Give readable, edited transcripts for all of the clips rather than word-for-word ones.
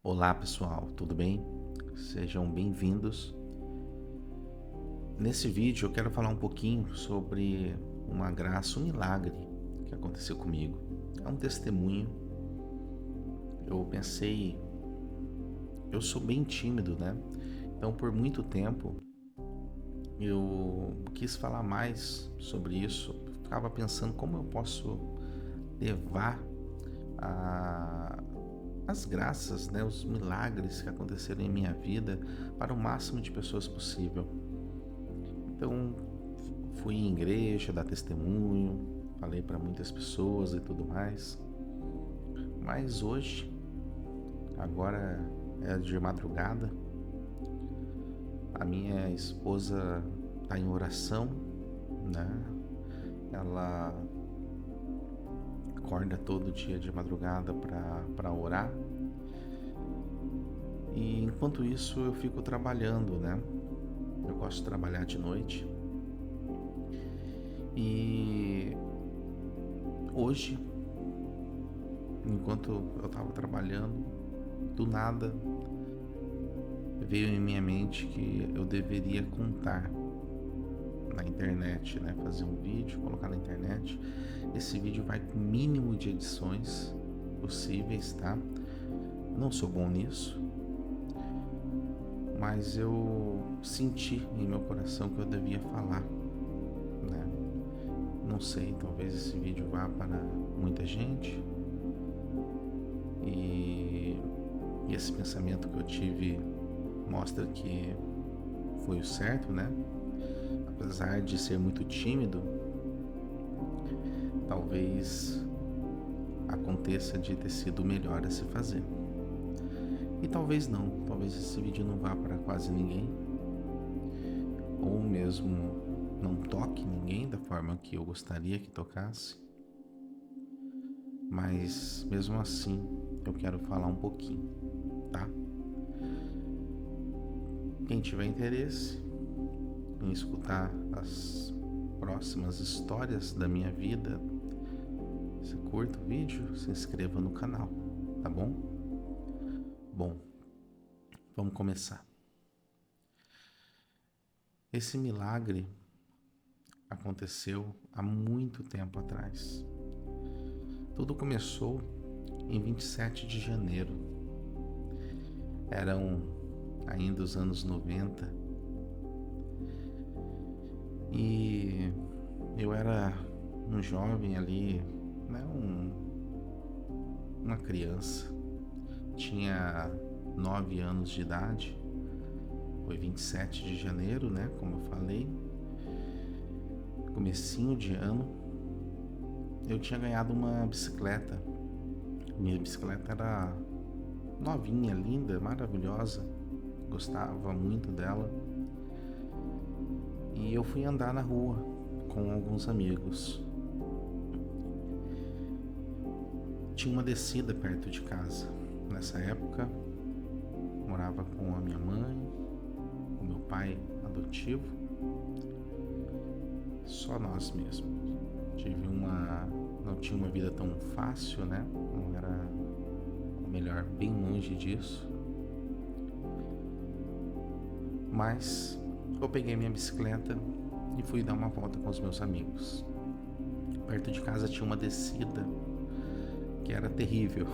Olá pessoal, tudo bem? Sejam bem-vindos. Nesse vídeo eu quero falar um pouquinho sobre uma graça, um milagre que aconteceu comigo. É um testemunho. Eu pensei, eu sou bem tímido, né? Então por muito tempo eu quis falar mais sobre isso. Ficava pensando como eu posso levar a as graças, né, os milagres que aconteceram em minha vida para o máximo de pessoas possível. Então, fui em igreja, dar testemunho, falei para muitas pessoas e tudo mais. Mas hoje, agora é de madrugada, a minha esposa está em oração, né? Ela acorda todo dia de madrugada para orar. E enquanto isso eu fico trabalhando, né? Eu gosto de trabalhar de noite. E hoje, enquanto eu estava trabalhando, do nada veio em minha mente que eu deveria contar na internet, né? Fazer um vídeo, colocar na internet. Esse vídeo vai com o mínimo de edições possíveis, tá? Não sou bom nisso, mas eu senti em meu coração que eu devia falar, né? Não sei, talvez esse vídeo vá para muita gente e esse pensamento que eu tive mostra que foi o certo, né? Apesar de ser muito tímido, talvez aconteça de ter sido o melhor a se fazer. E talvez não, talvez esse vídeo não vá para quase ninguém, ou mesmo não toque ninguém da forma que eu gostaria que tocasse. Mas mesmo assim, eu quero falar um pouquinho, tá? Quem tiver interesse em escutar as próximas histórias da minha vida, se curta o vídeo, se inscreva no canal, tá bom? Bom, vamos começar. Esse milagre aconteceu há muito tempo atrás. Tudo começou em 27 de janeiro. Eram ainda os anos 90 e eu era um jovem ali, né, uma criança. Tinha 9 anos de idade. Foi 27 de janeiro, né, como eu falei. Comecinho de ano. Eu tinha ganhado uma bicicleta. Minha bicicleta era novinha, linda, maravilhosa. Gostava muito dela. E eu fui andar na rua com alguns amigos. Tinha uma descida perto de casa. Nessa época, morava com a minha mãe, o meu pai adotivo. Só nós mesmo. Não tinha uma vida tão fácil, né? Não era, ou melhor, bem longe disso. Mas eu peguei minha bicicleta e fui dar uma volta com os meus amigos. Perto de casa tinha uma descida que era terrível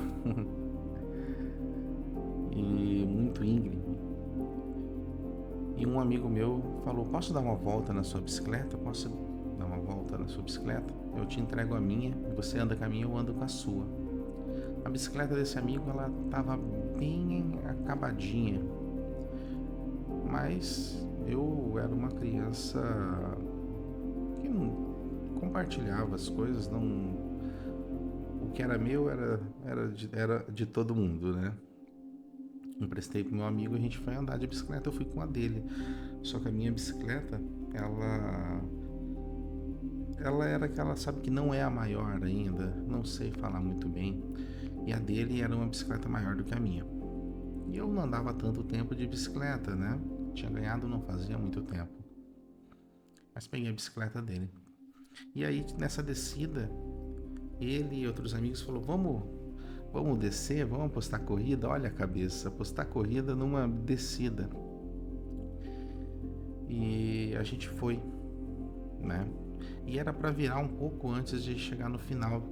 e muito íngreme. E um amigo meu falou: posso dar uma volta na sua bicicleta? Posso dar uma volta na sua bicicleta? Eu te entrego a minha, você anda com a minha, eu ando com a sua. A bicicleta desse amigo, ela estava bem acabadinha, mas eu era uma criança que não compartilhava as coisas, não. O que era meu era de todo mundo, né? Emprestei pro meu amigo e a gente foi andar de bicicleta, eu fui com a dele. Só que a minha bicicleta, ela era aquela, sabe, que não é a maior ainda, não sei falar muito bem. E a dele era uma bicicleta maior do que a minha. E eu não andava tanto tempo de bicicleta, né? Tinha ganhado não fazia muito tempo. Mas peguei a bicicleta dele. E aí nessa descida, ele e outros amigos falaram: vamos Vamos descer, vamos apostar corrida. Olha a cabeça, apostar corrida numa descida. E a gente foi, né? E era para virar um pouco antes de chegar no final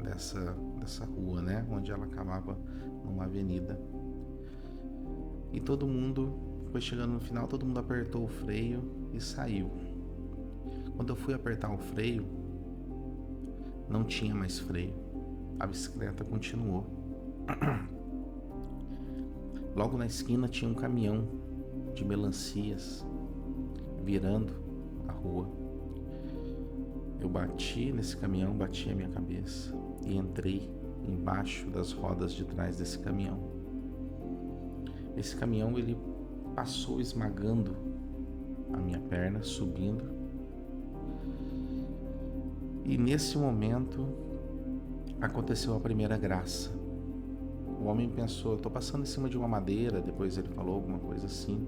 dessa rua, né? Onde ela acabava numa avenida. E todo mundo foi chegando no final, todo mundo apertou o freio e saiu. Quando eu fui apertar o freio, não tinha mais freio. A bicicleta continuou. Logo na esquina tinha um caminhão de melancias virando a rua. Eu bati nesse caminhão, bati a minha cabeça e entrei embaixo das rodas de trás desse caminhão. Esse caminhão, ele passou esmagando a minha perna, subindo. E nesse momento aconteceu a primeira graça. O homem pensou, eu tô passando em cima de uma madeira, depois ele falou alguma coisa assim,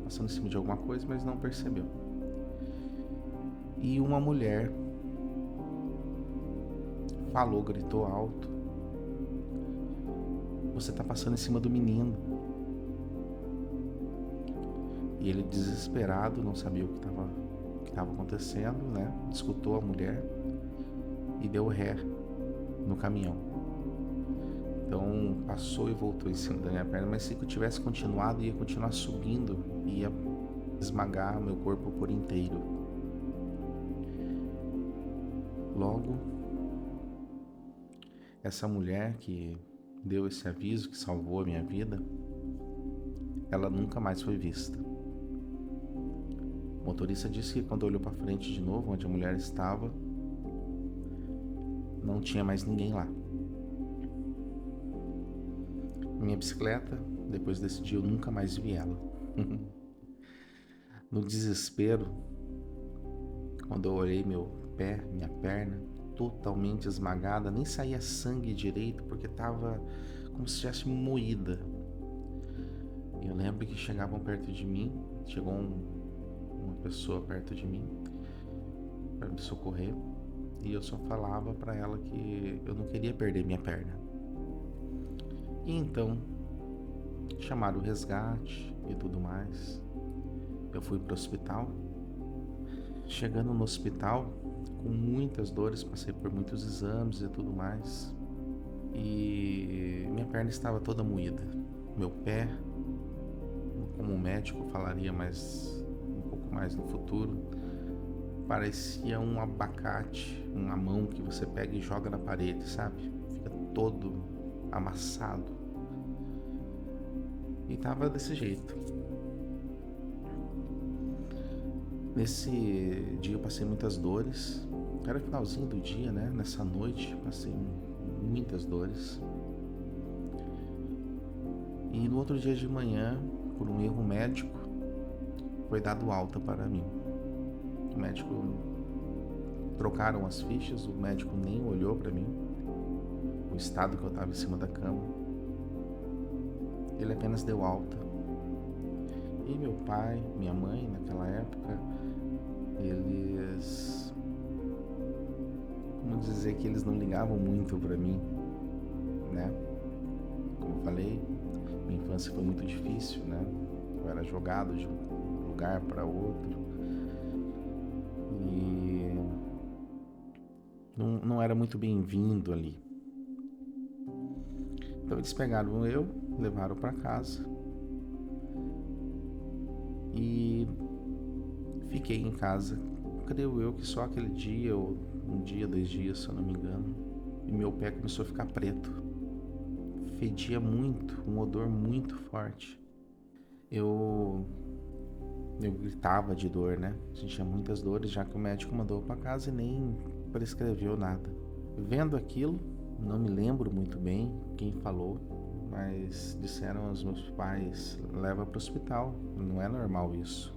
passando em cima de alguma coisa, mas não percebeu. E uma mulher falou, gritou alto: você tá passando em cima do menino. E ele, desesperado, não sabia o que estava acontecendo, né? Escutou a mulher e deu ré no caminhão. Então passou e voltou em cima da minha perna, mas se eu tivesse continuado, ia continuar subindo, ia esmagar meu corpo por inteiro. Logo, essa mulher que deu esse aviso, que salvou a minha vida, ela nunca mais foi vista. O motorista disse que quando olhou para frente de novo, onde a mulher estava, não tinha mais ninguém lá. Minha bicicleta, depois desse dia, eu nunca mais vi ela. No desespero, quando eu olhei meu pé, minha perna, totalmente esmagada, nem saía sangue direito, porque estava como se estivesse moída. Eu lembro que chegavam perto de mim, chegou uma pessoa perto de mim para me socorrer, e eu só falava para ela que eu não queria perder minha perna. E então chamaram o resgate e tudo mais. Eu fui para o hospital. Chegando no hospital, com muitas dores, passei por muitos exames e tudo mais, e minha perna estava toda moída. Meu pé, como o médico falaria um pouco mais no futuro, parecia um abacate, uma mão que você pega e joga na parede, sabe? Fica todo amassado. E tava desse jeito. Nesse dia eu passei muitas dores. Era finalzinho do dia, né? Nessa noite passei muitas dores. E no outro dia de manhã, por um erro médico, foi dado alta para mim. O médico, trocaram as fichas, o médico nem olhou para mim, o estado que eu estava em cima da cama. Ele apenas deu alta. E meu pai, minha mãe, naquela época, eles, vamos dizer que eles não ligavam muito para mim, né? Como eu falei, minha infância foi muito difícil, né? Eu era jogado de um lugar para outro e não era muito bem-vindo ali. Então eles pegaram eu, levaram para casa e fiquei em casa. Creio eu que só aquele dia, ou um dia, 2 dias, se eu não me engano, e meu pé começou a ficar preto. Fedia muito, um odor muito forte. Eu gritava de dor, né? Sentia muitas dores, já que o médico mandou para casa e nem prescreveu nada. Vendo aquilo, não me lembro muito bem quem falou, mas disseram aos meus pais: leva para o hospital, não é normal isso.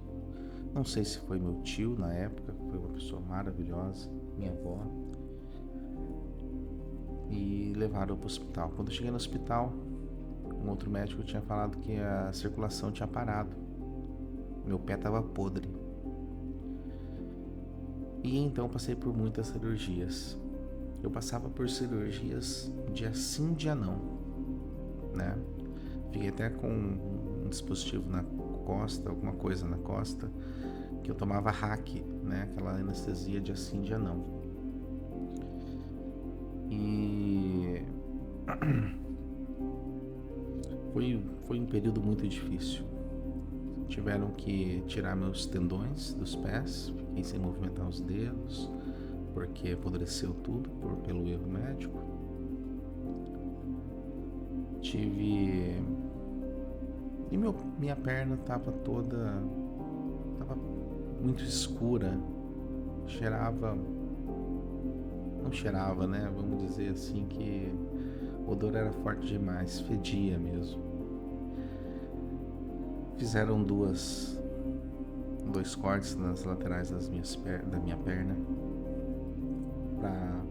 Não sei se foi meu tio na época, foi uma pessoa maravilhosa, minha avó, e levaram para o hospital. Quando eu cheguei no hospital, um outro médico tinha falado que a circulação tinha parado, meu pé estava podre. E então passei por muitas cirurgias. eu passava por cirurgias dia sim, dia não, né? Fiquei até com um dispositivo na costa, alguma coisa na costa, que eu tomava hack, né? Aquela anestesia dia sim, dia não. E foi um período muito difícil. Tiveram que tirar meus tendões dos pés, fiquei sem movimentar os dedos, porque apodreceu tudo pelo erro médico. E minha perna tava muito escura, não cheirava, né? Vamos dizer assim que o odor era forte demais, fedia mesmo. Fizeram dois cortes nas laterais da minha perna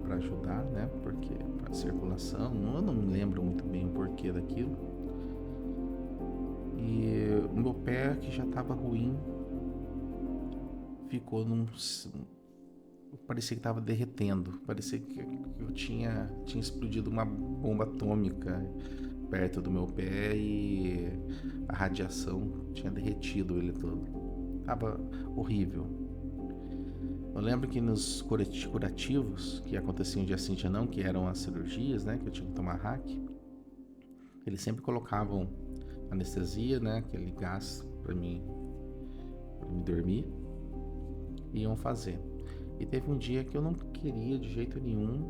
para ajudar, né? Porque para circulação, eu não me lembro muito bem o porquê daquilo. E o meu pé, que já estava ruim, ficou parecia que estava derretendo, parecia que eu tinha explodido uma bomba atômica perto do meu pé e a radiação tinha derretido ele todo. Tava horrível. Eu lembro que nos curativos que aconteciam dia sim, dia não, que eram as cirurgias, né, que eu tinha que tomar hack, eles sempre colocavam anestesia, né, aquele gás para mim dormir, e iam fazer. E teve um dia que eu não queria de jeito nenhum,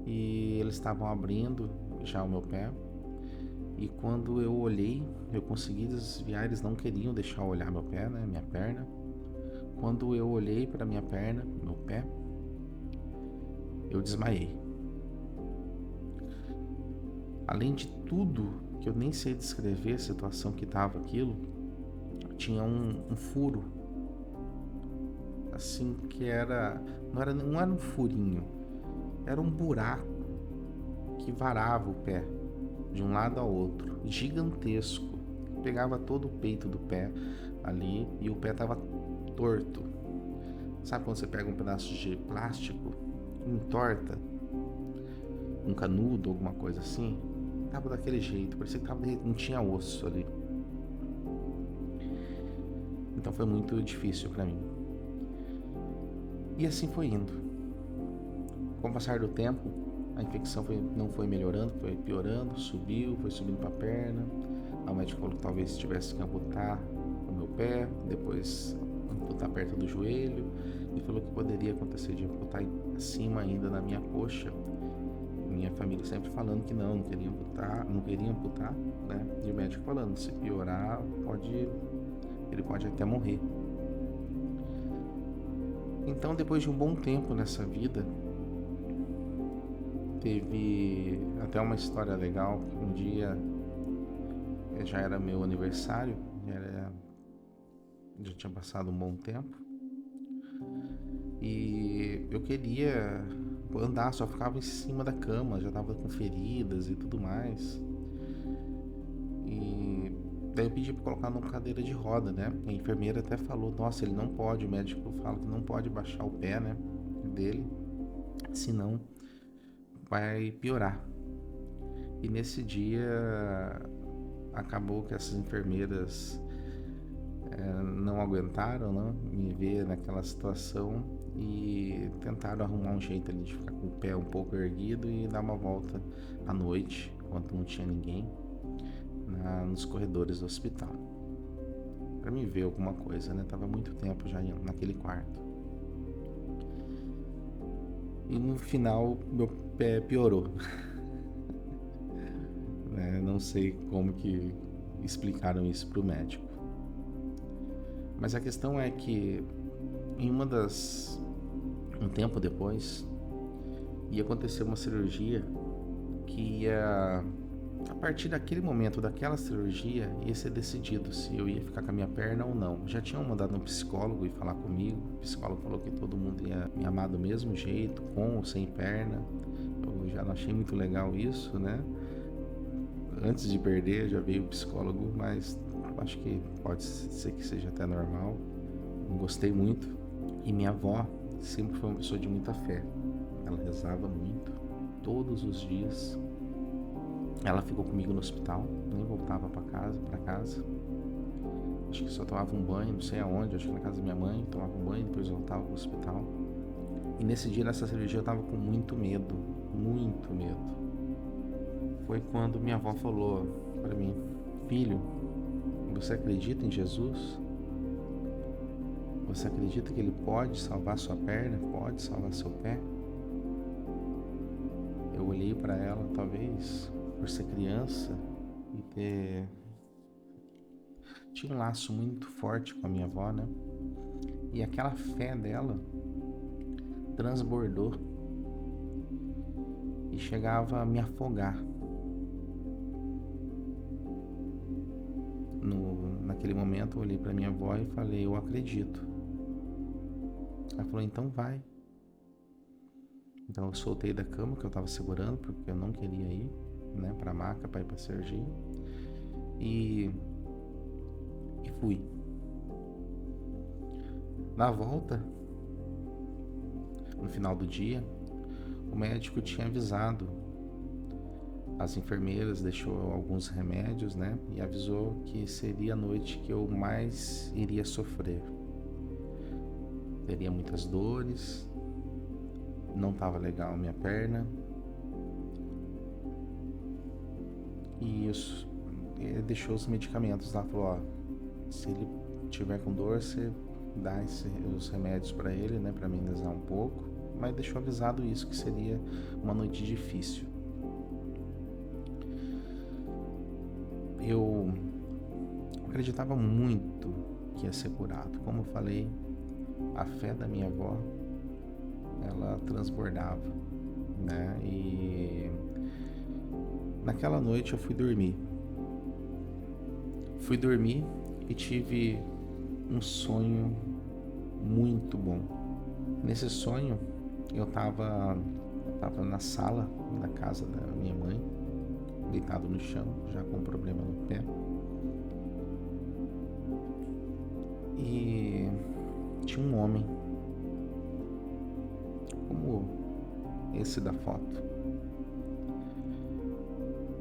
e eles estavam abrindo já o meu pé, e quando eu olhei, eu consegui desviar, eles não queriam deixar eu olhar meu pé, né, minha perna. Quando eu olhei para minha perna, meu pé, eu desmaiei. Além de tudo, que eu nem sei descrever a situação que estava aquilo, tinha um furo, assim, que não era um furinho, era um buraco que varava o pé de um lado ao outro, gigantesco, pegava todo o peito do pé ali e o pé estava torto. Sabe quando você pega um pedaço de plástico e entorta um canudo, alguma coisa assim? Tava daquele jeito, parecia que não tinha osso ali. Então foi muito difícil para mim. E assim foi indo. Com o passar do tempo, a infecção não foi melhorando, foi piorando, foi subindo para a perna. O médico falou que talvez tivesse que amputar o meu pé, depois amputar perto do joelho, e falou que poderia acontecer de amputar acima ainda na minha coxa. Minha família sempre falando que não queria amputar, né? E o médico falando, se piorar, ele pode até morrer. Então, depois de um bom tempo nessa vida, teve até uma história legal. Um dia já era meu aniversário, já tinha passado um bom tempo, e eu queria andar, só ficava em cima da cama, já tava com feridas e tudo mais. E daí eu pedi pra colocar numa cadeira de roda, né? A enfermeira até falou, nossa, ele não pode, o médico fala que não pode baixar o pé, né, dele, senão vai piorar. E nesse dia acabou que essas enfermeiras não aguentaram, né, me ver naquela situação e tentaram arrumar um jeito ali de ficar com o pé um pouco erguido e dar uma volta à noite, quando não tinha ninguém, nos corredores do hospital, para me ver alguma coisa, né? Tava muito tempo já naquele quarto. E no final meu pé piorou. Né? Não sei como que explicaram isso pro médico. Mas a questão é que um tempo depois ia acontecer uma cirurgia que a partir daquele momento, daquela cirurgia, ia ser decidido se eu ia ficar com a minha perna ou não. Já tinham mandado um psicólogo ir falar comigo. O psicólogo falou que todo mundo ia me amar do mesmo jeito, com ou sem perna. Eu já não achei muito legal isso, né? Antes de perder, já veio o psicólogo, mas acho que pode ser que seja até normal. Não gostei muito. E minha avó sempre foi uma pessoa de muita fé, ela rezava muito, todos os dias. Ela ficou comigo no hospital, nem voltava para casa. Acho que só tomava um banho, não sei aonde, acho que na casa da minha mãe, tomava um banho, depois voltava pro hospital. E nesse dia, nessa cirurgia, eu tava com muito medo. Foi quando minha avó falou para mim: filho, você acredita em Jesus? Você acredita que ele pode salvar sua perna? Pode salvar seu pé? Eu olhei para ela, talvez por ser criança e tinha um laço muito forte com a minha avó, né? E aquela fé dela transbordou e chegava a me afogar. Naquele momento eu olhei para minha avó e falei: eu acredito. Ela falou: então vai. Então eu soltei da cama que eu estava segurando, porque eu não queria ir, né, para a maca, para ir para Sergipe, e fui. Na volta, no final do dia, o médico tinha avisado as enfermeiras, deixou alguns remédios, né, e avisou que seria a noite que eu mais iria sofrer. Teria muitas dores, não estava legal a minha perna, e ele deixou os medicamentos lá, falou: ó, se ele tiver com dor, você dá os remédios para ele, né, para amenizar um pouco, mas deixou avisado isso, que seria uma noite difícil. Eu acreditava muito que ia ser curado. Como eu falei, a fé da minha avó, ela transbordava, né? E naquela noite eu fui dormir e tive um sonho muito bom. Nesse sonho eu tava na sala da casa da minha mãe, deitado no chão, já com um problema no pé, e tinha um homem como esse da foto,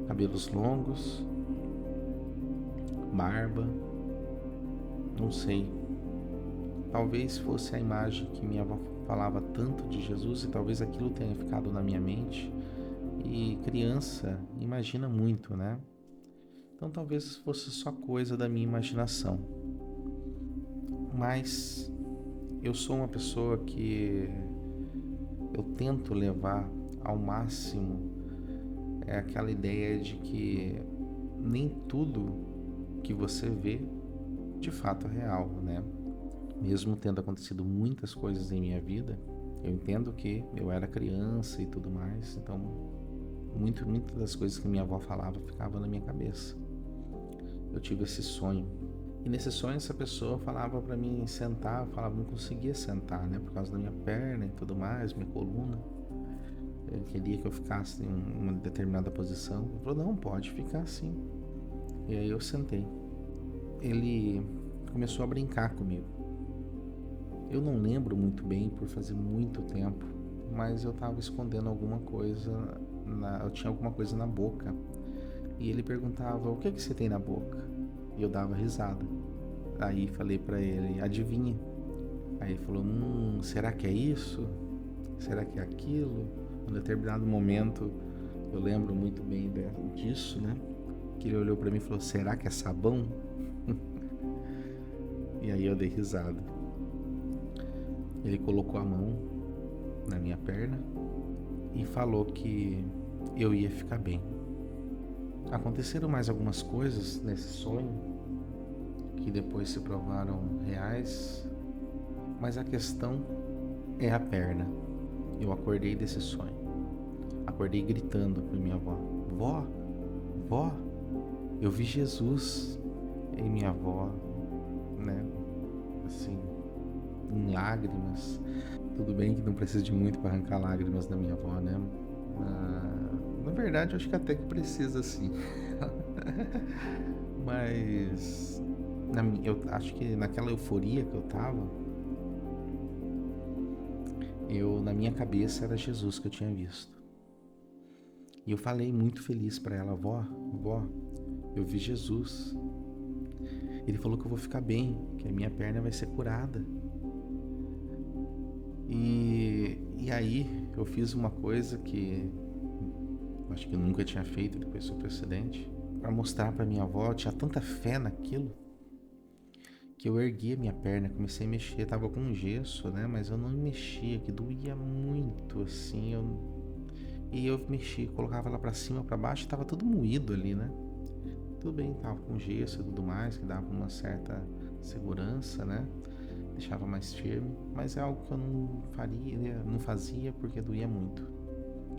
cabelos longos, barba, não sei, talvez fosse a imagem que minha avó falava tanto de Jesus, e talvez aquilo tenha ficado na minha mente. E criança imagina muito, né? Então talvez fosse só coisa da minha imaginação. Mas eu sou uma pessoa que eu tento levar ao máximo aquela ideia de que nem tudo que você vê de fato é real, né? Mesmo tendo acontecido muitas coisas em minha vida, eu entendo que eu era criança e tudo mais, então muitas das coisas que minha avó falava ficava na minha cabeça. Eu tive esse sonho, e nesse sonho essa pessoa falava para mim sentar, eu falava, não conseguia sentar, né, por causa da minha perna e tudo mais, minha coluna. Ele queria que eu ficasse em uma determinada posição. Ele falou: não, pode ficar assim. E aí eu sentei. Ele começou a brincar comigo. Eu não lembro muito bem, por fazer muito tempo, mas eu estava escondendo alguma coisa, eu tinha alguma coisa na boca. E ele perguntava: o que você tem na boca? E eu dava risada. Aí falei para ele: adivinha? Aí ele falou: será que é isso? Será que é aquilo? Em determinado momento, eu lembro muito bem disso, né? Que ele olhou para mim e falou: será que é sabão? E aí eu dei risada. Ele colocou a mão na minha perna e falou que eu ia ficar bem. Aconteceram mais algumas coisas nesse sonho que depois se provaram reais, mas a questão é a perna. Eu acordei desse sonho. Acordei gritando para minha avó: vó, eu vi Jesus. E minha avó, né, assim, em lágrimas. Tudo bem que não precisa de muito para arrancar lágrimas da minha avó, né? Na verdade, eu acho que até que precisa, sim. Mas eu acho que naquela euforia que eu tava, na minha cabeça era Jesus que eu tinha visto. E eu falei muito feliz para ela: vó, eu vi Jesus. Ele falou que eu vou ficar bem, que a minha perna vai ser curada. E aí eu fiz uma coisa que acho que eu nunca tinha feito depois do precedente, para mostrar para minha avó. Eu tinha tanta fé naquilo que eu ergui a minha perna, comecei a mexer. Tava com gesso, né? Mas eu não mexia, que doía muito, assim. E eu mexia, colocava ela para cima, para baixo, tava tudo moído ali, né? Tudo bem, tava com gesso e tudo mais, que dava uma certa segurança, né? Deixava mais firme, mas é algo que eu não fazia porque doía muito.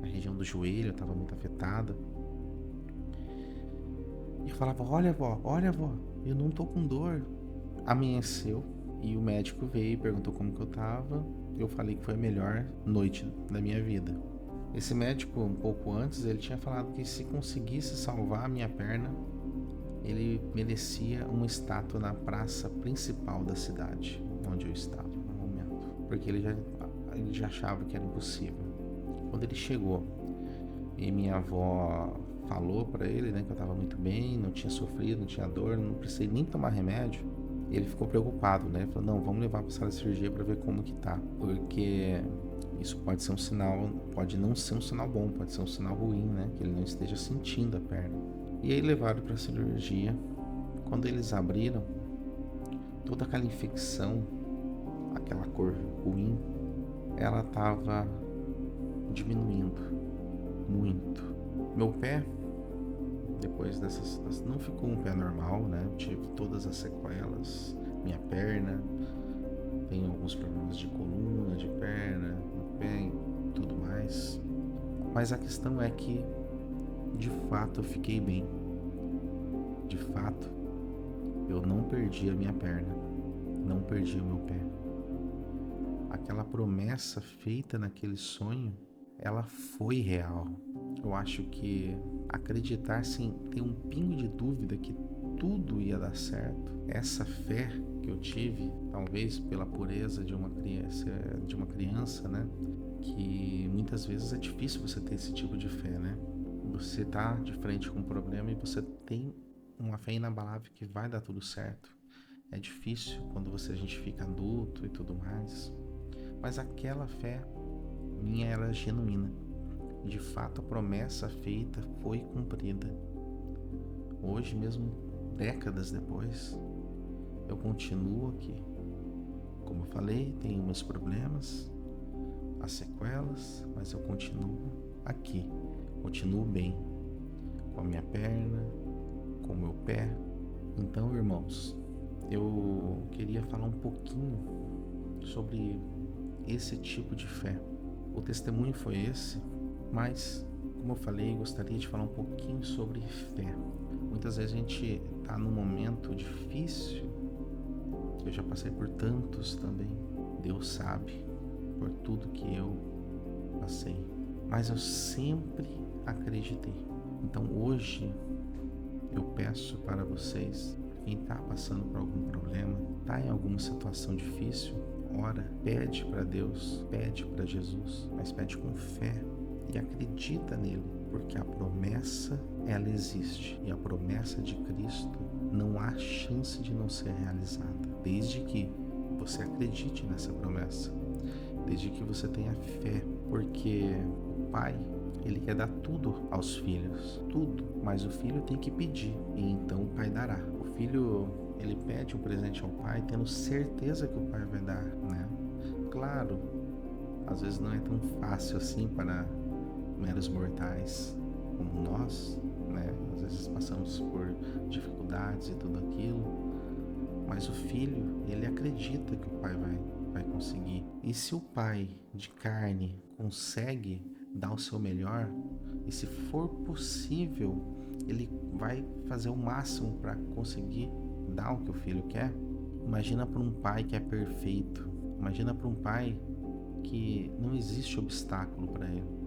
A região do joelho estava muito afetada. E eu falava: olha vó, eu não tô com dor. Amanheceu e o médico veio e perguntou como que eu tava. Eu falei que foi a melhor noite da minha vida. Esse médico, um pouco antes, ele tinha falado que se conseguisse salvar a minha perna, ele merecia uma estátua na praça principal da cidade onde eu estava no momento, porque ele já achava que era impossível. Quando ele chegou e minha avó falou para ele, né, que eu estava muito bem, não tinha sofrido, não tinha dor, não precisei nem tomar remédio, ele ficou preocupado, né? Ele falou: não, vamos levar para a sala de cirurgia para ver como que tá, porque isso pode ser um sinal, pode não ser um sinal bom, pode ser um sinal ruim, né? Que ele não esteja sentindo a perna. E aí levaram para a cirurgia. Quando eles abriram, toda aquela infecção, aquela cor ruim, ela estava diminuindo muito. Meu pé, depois dessas, não ficou um pé normal, né? Eu tive todas as sequelas. Minha perna, tenho alguns problemas de coluna, de perna, no pé e tudo mais. Mas a questão é que, de fato, eu fiquei bem. De fato, eu não perdi a minha perna, não perdi o meu pé. Aquela promessa feita naquele sonho, ela foi real. Eu acho que acreditar sem ter um pingo de dúvida que tudo ia dar certo, essa fé que eu tive, talvez pela pureza de uma criança, né? Que muitas vezes é difícil você ter esse tipo de fé, né? Você tá de frente com um problema e você tem uma fé inabalável que vai dar tudo certo. É difícil quando a gente fica adulto e tudo mais. Mas aquela fé minha era genuína. De fato, a promessa feita foi cumprida. Hoje, mesmo décadas depois, eu continuo aqui. Como eu falei, tenho meus problemas, as sequelas, mas eu continuo aqui. Continuo bem, com a minha perna, com o meu pé. Então, irmãos, eu queria falar um pouquinho sobre esse tipo de fé. O testemunho foi esse, mas, como eu falei, gostaria de falar um pouquinho sobre fé. Muitas vezes a gente está num momento difícil, eu já passei por tantos também, Deus sabe, por tudo que eu passei, mas eu sempre acreditei. Então hoje eu peço para vocês, quem está passando por algum problema, está em alguma situação difícil, ora, pede para Deus, pede para Jesus, mas pede com fé e acredita nele, porque a promessa, ela existe, e a promessa de Cristo não há chance de não ser realizada, desde que você acredite nessa promessa, desde que você tenha fé, porque o Pai, ele quer dar tudo aos filhos, tudo, mas o filho tem que pedir, e então o Pai dará. O filho, ele pede um presente ao Pai tendo certeza que o Pai vai dar, né? Claro, às vezes não é tão fácil assim para meros mortais como nós, né? Às vezes passamos por dificuldades e tudo aquilo, mas o filho, ele acredita que o Pai vai conseguir. E se o Pai de carne consegue dar o seu melhor, e se for possível, ele vai fazer o máximo para conseguir dar o que o filho quer. Imagina para um pai que é perfeito, imagina para um pai que não existe obstáculo para ele.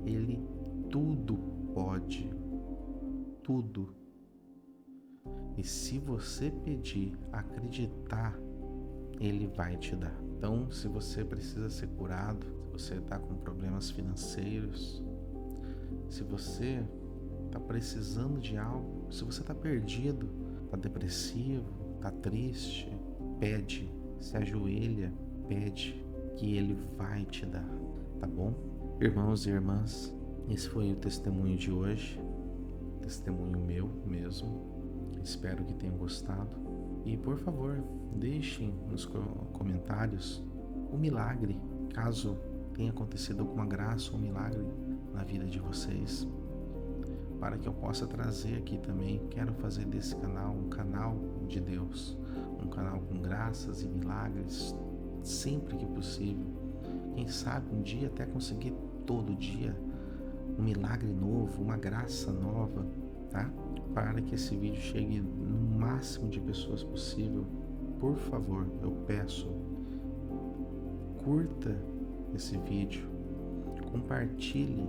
Ele tudo pode, tudo. E se você pedir, acreditar Ele vai te dar. Então, se você precisa ser curado, se você está com problemas financeiros, se você está precisando de algo, se você está perdido, está depressivo, está triste, pede, se ajoelha, pede, que Ele vai te dar, tá bom? Irmãos e irmãs, esse foi o testemunho de hoje, testemunho meu mesmo. Espero que tenham gostado. E por favor, deixem nos comentários o milagre, caso tenha acontecido alguma graça ou milagre na vida de vocês, para que eu possa trazer aqui também. Quero fazer desse canal um canal de Deus, um canal com graças e milagres sempre que possível. Quem sabe um dia até conseguir todo dia um milagre novo, uma graça nova, tá? Para que esse vídeo chegue no máximo de pessoas possível. Por favor, eu peço, curta esse vídeo, compartilhe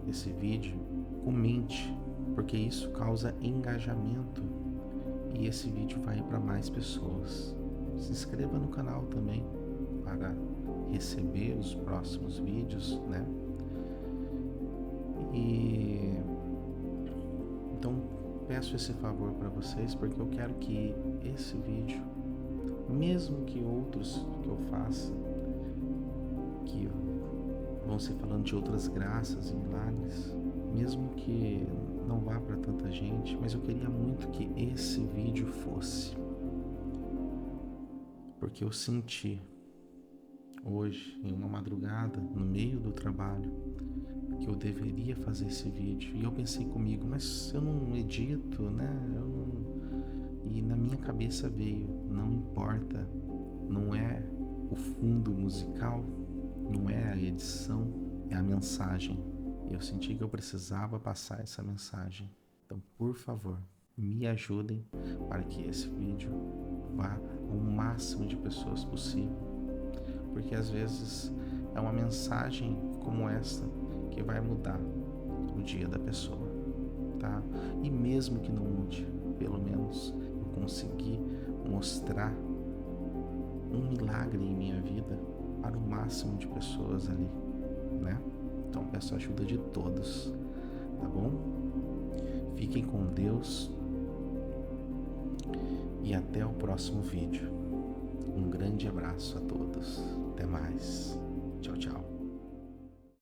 esse vídeo, comente, porque isso causa engajamento e esse vídeo vai para mais pessoas. Se inscreva no canal também para receber os próximos vídeos, né? E então peço esse favor para vocês, porque eu quero que esse vídeo, mesmo que outros que eu faça, que vão ser falando de outras graças e milagres, mesmo que não vá para tanta gente, mas eu queria muito que esse vídeo fosse, porque eu senti hoje, em uma madrugada, no meio do trabalho, que eu deveria fazer esse vídeo. E eu pensei comigo, mas eu não edito, né? E na minha cabeça veio, não importa, não é o fundo musical, não é a edição, é a mensagem. E eu senti que eu precisava passar essa mensagem. Então, por favor, me ajudem para que esse vídeo vá ao máximo de pessoas possível. Porque às vezes é uma mensagem como essa que vai mudar o dia da pessoa, tá? E mesmo que não mude, pelo menos eu consegui mostrar um milagre em minha vida para o máximo de pessoas ali, né? Então peço a ajuda de todos, tá bom? Fiquem com Deus e até o próximo vídeo. Um grande abraço a todos. Até mais. Tchau, tchau.